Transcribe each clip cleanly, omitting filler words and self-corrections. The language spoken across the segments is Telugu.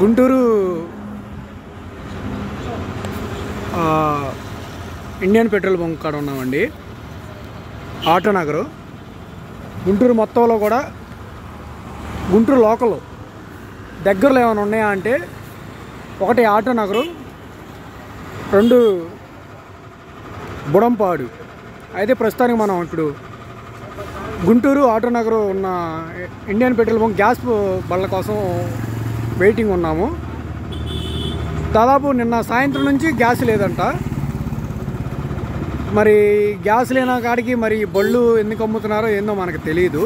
గుంటూరు ఇండియన్ పెట్రోల్ బంక్ కాడ ఉన్నామండి. ఆటో నగరు గుంటూరు మొత్తంలో కూడా గుంటూరు లోకల్ దగ్గరలో ఏమైనా ఉన్నాయా అంటే ఒకటి ఆటో నగరు, 2 బుడంపాడు. అయితే ప్రస్తుతానికి మనం ఇప్పుడు గుంటూరు ఆటో నగరు ఉన్న ఇండియన్ పెట్రోల్ బంక్ గ్యాస్ బళ్ళ కోసం వెయిటింగ్ ఉన్నాము. దాదాపు నిన్న సాయంత్రం నుంచి గ్యాస్ లేదంట. మరి గ్యాస్ లేని కాడికి మరి బళ్ళు ఎందుకు అమ్ముతున్నారో ఏందో మనకు తెలియదు.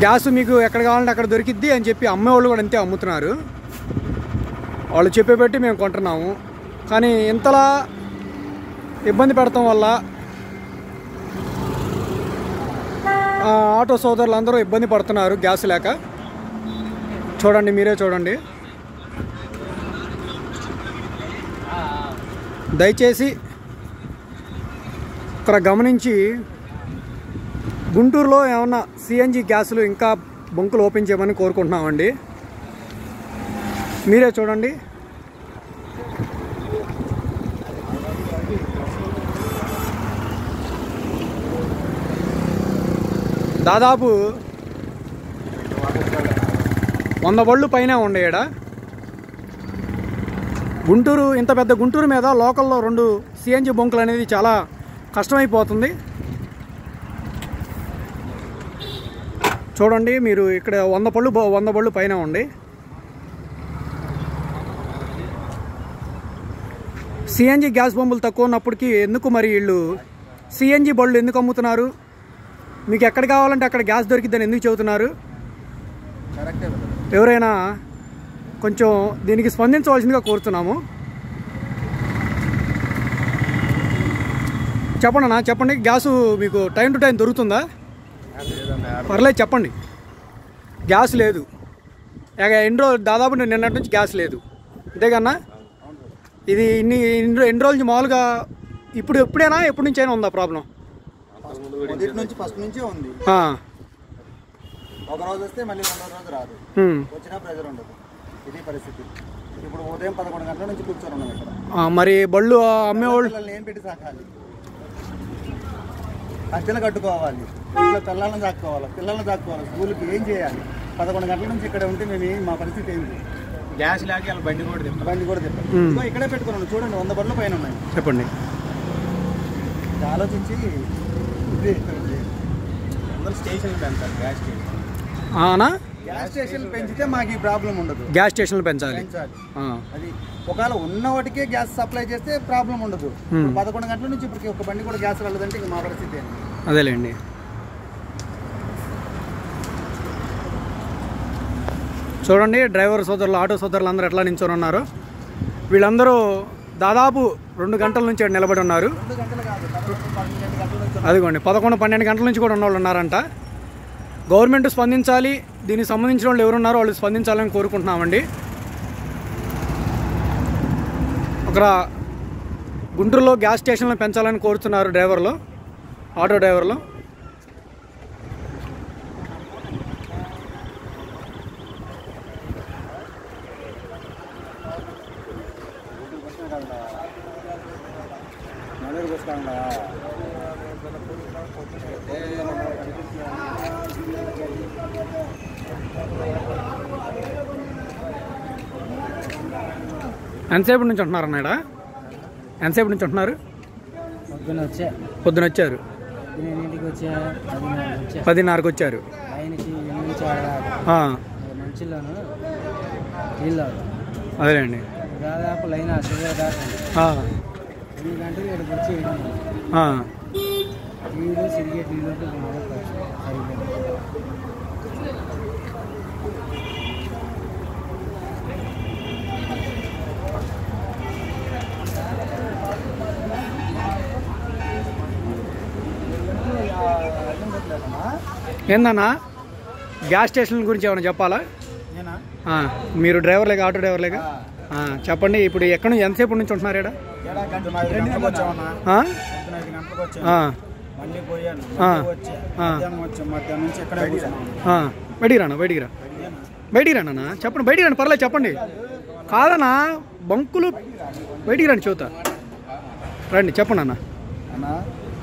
గ్యాస్ మీకు ఎక్కడ కావాలంటే అక్కడ దొరికిద్ది అని చెప్పి అమ్మేవాళ్ళు కూడా అంతే అమ్ముతున్నారు. వాళ్ళు చెప్పేబట్టి మేము కొంటున్నాము. కానీ ఇంతలా ఇబ్బంది పెడతాం వల్ల ఆటో సోదరులు అందరూ ఇబ్బంది పడుతున్నారు గ్యాస్ లేక. చూడండి, మీరే చూడండి. దయచేసి ఇక్కడ గమనించి గుంటూరులో ఏమన్నా సిఎన్జి గ్యాసులు ఇంకా బంకులు ఓపెన్ చేయమని కోరుకుంటున్నామండి. మీరే చూడండి. దాదాపు 100 బళ్ళు పైన ఉండేడ. గుంటూరు, ఇంత పెద్ద గుంటూరు మీద లోకల్లో 2 సిఎన్జి బంకులు అనేది చాలా కష్టమైపోతుంది. చూడండి మీరు, ఇక్కడ 100 బళ్ళు పైన ఉండి సిఎన్జి గ్యాస్ బంపులు తక్కువ ఉన్నప్పటికీ ఎందుకు మరి వీళ్ళు సిఎన్జి బళ్ళు ఎందుకు అమ్ముతున్నారు? మీకు ఎక్కడ కావాలంటే అక్కడ గ్యాస్ దొరికిద్దని ఎందుకు చెబుతున్నారు? ఎవరైనా కొంచెం దీనికి స్పందించవలసిందిగా కోరుతున్నాము. చెప్పండి అన్న, చెప్పండి. గ్యాసు మీకు టైం టు టైం దొరుకుతుందా? పర్లేదు, చెప్పండి. గ్యాస్ లేదు. ఎన్ని రోజులు, దాదాపు నిన్నటి నుంచి గ్యాస్ లేదు. అంతేకన్నా ఇది ఎన్ని రోజులు మామూలుగా ఇప్పుడు ఎప్పుడైనా ఎప్పటి నుంచి అయినా ఉందా ప్రాబ్లం? ఫస్ట్ నుంచే ఉంది. ఒక రోజు వస్తే మళ్ళీ 2వ రోజు రాదు. వచ్చినా ప్రెజర్ ఉండదు. ఇది పరిస్థితి. ఇప్పుడు ఉదయం 11 గంటల నుంచి కూర్చొని ఉన్నాం ఇక్కడ. మరి బళ్ళు అమ్మేవాళ్ళు ఏం పెట్టి సాకాలి? అద్దెలు కట్టుకోవాలి, ఇంట్లో పిల్లలను దాక్కోవాలి, స్కూల్కి ఏం చేయాలి? 11 గంటల నుంచి ఇక్కడ ఉంటే మేము మా పరిస్థితి ఏంటి? గ్యాస్ లేక బండి కూడా తిప్పాలి. ఇక్కడే పెట్టుకున్నాను. చూడండి, 100 బళ్ళు పైన ఉన్నాయి. చెప్పండి. ఆలోచించి స్టేషన్ పెంచాలి. గ్యాస్ స్టేషన్ పెంచితే మాకు ఈ ప్రాబ్లం ఉండదు. గ్యాస్ స్టేషన్లు పెంచాలి. అది ఒకవేళ ఉన్న వాటికే గ్యాస్ సప్లై చేస్తే ప్రాబ్లం ఉండదు. 11 గంటల నుంచి ఇప్పటికి ఒక బండి కూడా గ్యాస్ రాలేదంటే ఇంక మా పరిస్థితి ఏంటి? అదేలేండి. చూడండి, డ్రైవర్ సోదరులు, ఆటో సోదరులు అందరూ ఎట్లా నించొని ఉన్నారు. వీళ్ళందరూ దాదాపు 2 గంటల నుంచి నిలబడి ఉన్నారు. అదిగోండి, 11-12 గంటల నుంచి కూడా ఉన్నవాళ్ళు ఉన్నారంట. గవర్నమెంట్ స్పందించాలి. దీనికి సంబంధించిన వాళ్ళు ఎవరున్నారో వాళ్ళు స్పందించాలని కోరుకుంటున్నామండి. ఒక గుంటూరులో గ్యాస్ స్టేషన్లను పెంచాలని కోరుతున్నారు డ్రైవర్లు, ఆటో డ్రైవర్లు. ఎంతసేపు నుంచి ఉంటున్నారు అన్నాడా? ఎంతసేపు నుంచి ఉంటున్నారు? పొద్దున వచ్చారు. 10:30కి వచ్చారు. అదేలేండి. దాదాపు లైన్ 8 గంటలు ఇక్కడికి వచ్చి నీళ్ళు సిరిగేట్ నీళ్ళు ఏందన్నా గ్యాస్ స్టేషన్ గురించి ఏమైనా చెప్పాలా? మీరు డ్రైవర్లేగా, ఆటో డ్రైవర్లేగా, చెప్పండి. ఇప్పుడు ఎక్కడి నుంచి ఎంతసేపు నుంచి ఉంటున్నారు ఇక్కడ? బయటికి రా. బయటికి రండి అన్న, చెప్పండి. బయటికి రండి, పర్లేదు చెప్పండి. కాదన్నా బంకులు బయటికి రండి, చెబుతా రండి, చెప్పండి అన్న. అన్న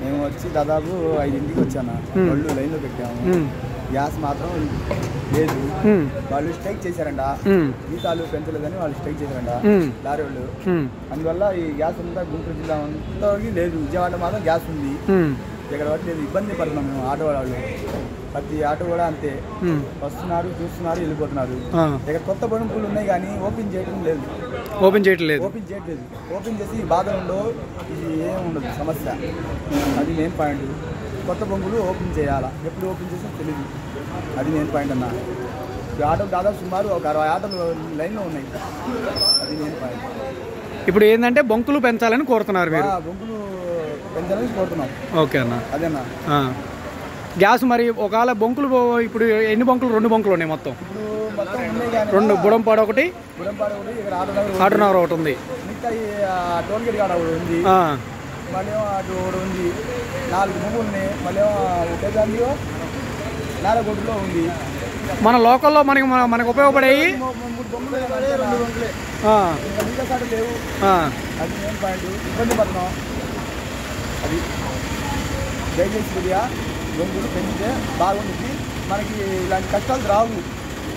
మేము వచ్చి దాదాపు 5ంటికి వచ్చాను. వాళ్ళు లైన్లో పెట్టాము. గ్యాస్ మాత్రం లేదు. వాళ్ళు స్ట్రైక్ చేశారంట. జీతాలు పెంచలేదని వాళ్ళు స్ట్రైక్ చేశారంట లారీ వాళ్ళు. అందువల్ల ఈ గ్యాస్ అంతా గుంటూరు జిల్లా అంతా లేదు. విజయవాడ మాత్రం గ్యాస్ ఉంది. ఇక్కడ బట్టి లేదు, ఇబ్బంది పడుతున్నాం మేము ఆటో వాళ్ళు. ప్రతి ఆటో కూడా అంతే, వస్తున్నారు, చూస్తున్నారు, వెళ్ళిపోతున్నారు. ఇక్కడ కొత్త బంకులు ఉన్నాయి కానీ ఓపెన్ చేయడం లేదు. ఓపెన్ చేయట్లేదు. ఓపెన్ చేసి బాధలు ఇది ఏమి ఉండదు సమస్య. అది మెయిన్ పాయింట్. కొత్త బంకులు ఓపెన్ చేయాలా, ఎప్పుడు ఓపెన్ చేసినా తెలియదు. అది మెయిన్ పాయింట్ అన్న. ఈ ఆటోలు దాదాపు సుమారు ఒక 60 ఆటోలు లైన్లో ఉన్నాయి. అది మెయిన్ పాయింట్. ఇప్పుడు ఏంటంటే బంకులు పెంచాలని కోరుతున్నారు మీరు? బంకులు పెంచాలని కోరుతున్నాం. ఓకే అన్న. అదేనా గ్యాస్ మరి ఒకవేళ బంకులు ఇప్పుడు ఎన్ని బంకులు? 2 బంకులు ఉన్నాయి మొత్తం. ఇప్పుడు మొత్తం ఉన్నాయి కానీ 2, బుడంపాడు ఒకటి, ఇక్కడ ఆటోనగర్ ఒకటి ఉంది. మిగతా టోల్ గేట్ కాడ ఒకటి ఉంది. మళ్ళీ అటు ఒకటి ఉంది. 4 బంకులు ఉన్నాయి. మళ్ళీ ఒకే దాంట్లో నారగొడ్డులో ఉంది. మన లోకల్లో మనకు ఉపయోగపడేవి 3 బంకులే, 2 బంకులే. ఇంకా మిగతా కాడ లేవు. అది మెయిన్ పాయింట్. ఇబ్బంది పడుతున్నాం. అది దయచేసి కొద్దిగా బంకులు పెంచితే బాగుంటుంది. మనకి ఇలాంటి కష్టాలు రావు.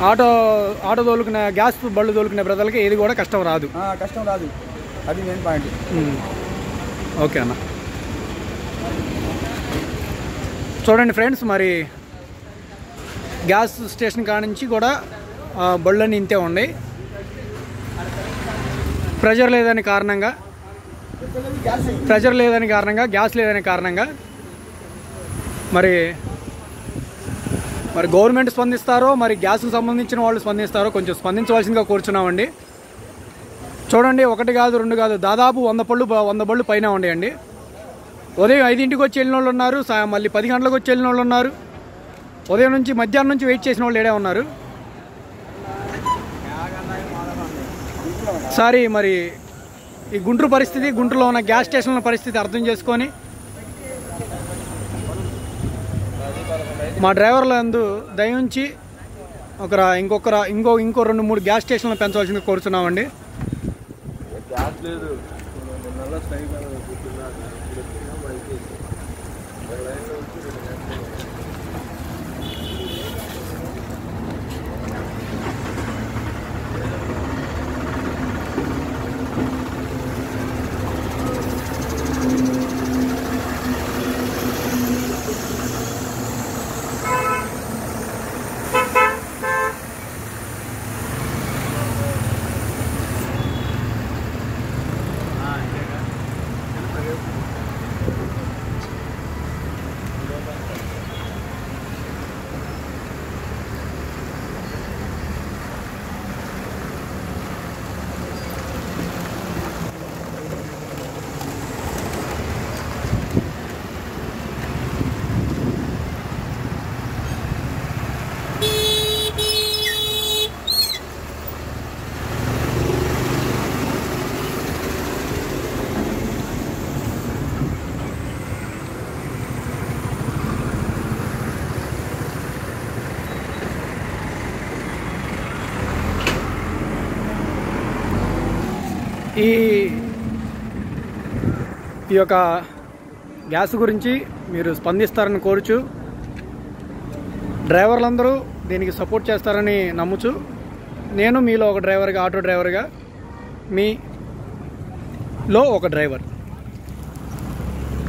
ఆటో తోలుకునే గ్యాస్ బళ్ళు తోలుకునే ప్రజలకి ఏది కూడా కష్టం రాదు. అది మెయిన్ పాయింట్. ఓకే అన్న. చూడండి ఫ్రెండ్స్, మరి గ్యాస్ స్టేషన్ కాడ నుంచి కూడా బళ్ళన్నీ ఇంతే ఉన్నాయి. ప్రెజర్ లేదని కారణంగా, గ్యాస్ లేదని కారణంగా మరి గవర్నమెంట్ స్పందిస్తారో, మరి గ్యాస్కు సంబంధించిన వాళ్ళు స్పందిస్తారో కొంచెం స్పందించవలసిందిగా కోరుచున్నామండి. చూడండి, 1 కాదు 2 కాదు, దాదాపు 100 బళ్ళు పైన ఉండేయండి. ఉదయం 5ంటికి వచ్చి వెళ్ళిన వాళ్ళు ఉన్నారు, మళ్ళీ 10 గంటలకు వచ్చి వెళ్ళిన వాళ్ళు ఉన్నారు, ఉదయం నుంచి మధ్యాహ్నం నుంచి వెయిట్ చేసిన వాళ్ళు ఏడే ఉన్నారు. సారీ, మరి ఈ గుంటూరు పరిస్థితి, గుంటూరులో ఉన్న గ్యాస్ స్టేషన్ల పరిస్థితి అర్థం చేసుకొని మా డ్రైవర్ల యందు దయించి ఇంకో 2-3 గ్యాస్ స్టేషన్లు పెంచవలసిందిగా కోరుచున్నామండి. ఈ యొక్క గ్యాస్ గురించి మీరు స్పందిస్తారని కోరుచు, డ్రైవర్లందరూ దీనికి సపోర్ట్ చేస్తారని నమ్ముచు, నేను మీలో ఒక డ్రైవర్గా, ఆటో డ్రైవర్గా, మీలో ఒక డ్రైవర్.